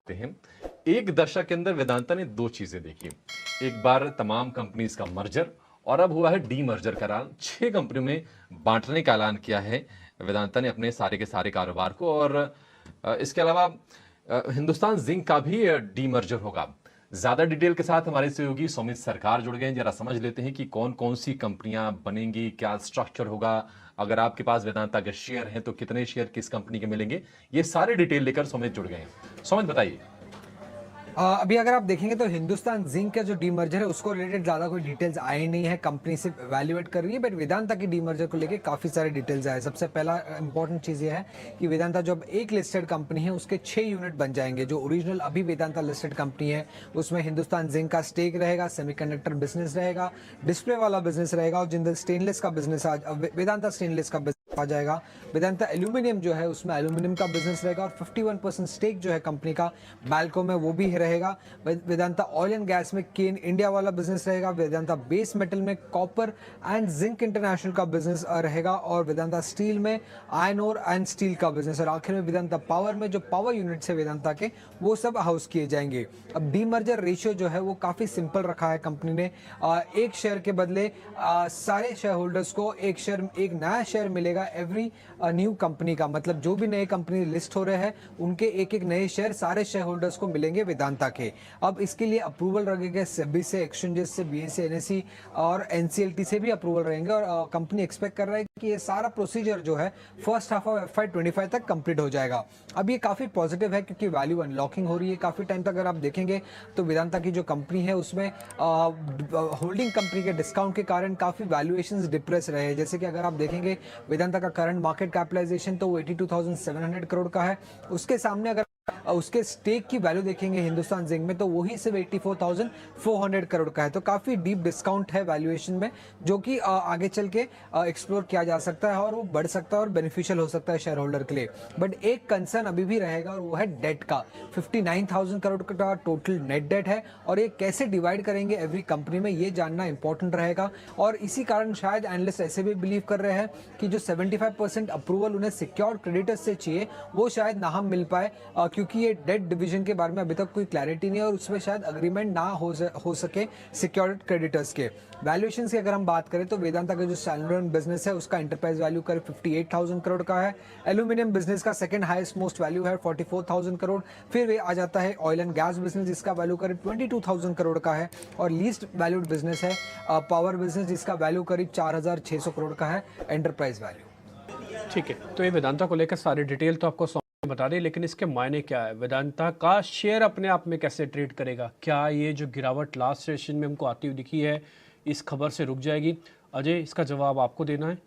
देखते हैं। एक दशक के अंदर वेदांता ने दो चीजें देखी। एक बार तमाम कंपनीज का मर्जर और अब हुआ है डी मर्जर का ऐलान। 6 कंपनियों में बांटने का ऐलान किया है वेदांता ने अपने सारे के सारे कारोबार को। और इसके अलावा हिंदुस्तान जिंक का भी डी मर्जर होगा। ज्यादा डिटेल के साथ हमारे सहयोगी सौमित सरकार जुड़ गए हैं। जरा समझ लेते हैं कि कौन कौन सी कंपनियां बनेंगी, क्या स्ट्रक्चर होगा, अगर आपके पास वेदांता के शेयर हैं तो कितने शेयर किस कंपनी के मिलेंगे, ये सारे डिटेल लेकर सौमित जुड़ गए हैं। सौमित बताइए। अभी अगर आप देखेंगे तो हिंदुस्तान जिंक का जो डीमर्जर है उसको रिलेटेड ज़्यादा कोई डिटेल्स आए नहीं है। कंपनी सिर्फ वैल्यूएट कर रही है, बट वेदांता की डीमर्जर को लेके काफ़ी सारे डिटेल्स आए। सबसे पहला इंपॉर्टेंट चीज़ ये है कि वेदांता जो अब एक लिस्टेड कंपनी है उसके 6 यूनिट बन जाएंगे। जो ओरिजिनल अभी वेदांता लिस्टेड कंपनी है उसमें हिंदुस्तान जिंक का स्टेक रहेगा, सेमीकंडक्टर बिजनेस रहेगा, डिस्प्ले वाला बिजनेस रहेगा और जिंदल स्टेनलेस का बिजनेस वेदांता स्टेनलेस का आ जाएगा। वेदांता एल्यूमिनियम जो है उसमें एल्यूमिनियम का बिजनेस रहेगा और 51% स्टेक जो है कंपनी का बैल्को में वो भी रहेगा। वेदांता ऑयल एंड गैस में केन इंडिया वाला बिजनेस रहेगा। वेदांता बेस मेटल में कॉपर एंड जिंक इंटरनेशनल का बिजनेस रहेगा और वेदांता स्टील में आयरन ओर एंड स्टील का बिजनेस। और आखिर में वेदांता पावर में जो पावर यूनिट्स है वेदांता के वो सब हाउस किए जाएंगे। अब डीमर्जर रेशियो जो है वो काफ़ी सिंपल रखा है कंपनी ने। एक शेयर के बदले सारे शेयर होल्डर्स को एक नया शेयर मिलेगा एवरी न्यू कंपनी का। मतलब जो भी नए कंपनी लिस्ट हो रहे हैं उनके एक एक नए शेयर सारे शेयर होल्डर्स को मिलेंगे वेदांता के। अब इसके लिए अप्रूवल रहेगा सेबी से, एक्सचेंजेस से, बीएसई, एनएसई और एनसीएलटी से भी अप्रूवल रहेंगे। और कंपनी एक्सपेक्ट कर रहा है कि ये सारा प्रोसीजर जो है फर्स्ट हाफ ऑफ FY25 तक कंप्लीट हो जाएगा। अब ये काफ़ी पॉजिटिव है क्योंकि वैल्यू अनलॉकिंग हो रही है। काफ़ी टाइम तक अगर आप देखेंगे तो वेदांता की जो कंपनी है उसमें होल्डिंग कंपनी के डिस्काउंट के कारण काफ़ी वैल्यूएशंस डिप्रेस रहे हैं। जैसे कि अगर आप देखेंगे वेदांता का करंट मार्केट कैपिटलाइजेशन तो 82,700 करोड़ का है। उसके सामने अगर उसके स्टेक की वैल्यू देखेंगे हिंदुस्तान जिंक में तो वही सिर्फ 84,400 करोड़ का है। तो काफ़ी डीप डिस्काउंट है वैल्यूएशन में, जो कि आगे चल के एक्सप्लोर किया जा सकता है और वो बढ़ सकता है और बेनिफिशियल हो सकता है शेयर होल्डर के लिए। बट एक कंसर्न अभी भी रहेगा और वो है डेट का। 59,000 करोड़ का टोटल नेट डेट है और ये कैसे डिवाइड करेंगे एवरी कंपनी में, ये जानना इंपॉर्टेंट रहेगा। और इसी कारण शायद एनालिस्ट ऐसे भी बिलीव कर रहे हैं कि जो 75% अप्रूवल उन्हें सिक्योर्ड क्रेडिटर्स से चाहिए वो शायद ना हम मिल पाए, क्योंकि ये डेट डिवीजन के बारे में अभी तक कोई क्लैरिटी नहीं है और उसमें शायद अग्रीमेंट ना हो सके सिक्योर्ड क्रेडिटर्स के। वैल्यूएशंस की अगर हम बात करें तो वेदांता का जो स्टैंडअलोन बिजनेस है उसका एंटरप्राइज वैल्यू करीब 58,000 करोड़ का है। एल्यूमिनियम बिजनेस का सेकंड हाईएस्ट मोस्ट वैल्यू है 44,000 करोड़। फिर वे आ जाता है ऑयल एंड गैस बिजनेस जिसका वैल्यू करीब 22,000 करोड़ का है। और लीस्ट वैल्यूड बिजनेस है पावर बिजनेस जिसका वैल्यू करीब 4,600 करोड़ का है एंटरप्राइज वैल्यू। ठीक है, तो ये वेदांता को लेकर सारी डिटेल तो आपको बता दें, लेकिन इसके मायने क्या है? वेदांता का शेयर अपने आप में कैसे ट्रेड करेगा? क्या ये जो गिरावट लास्ट सेशन में हमको आती हुई दिखी है इस खबर से रुक जाएगी? अजय, इसका जवाब आपको देना है।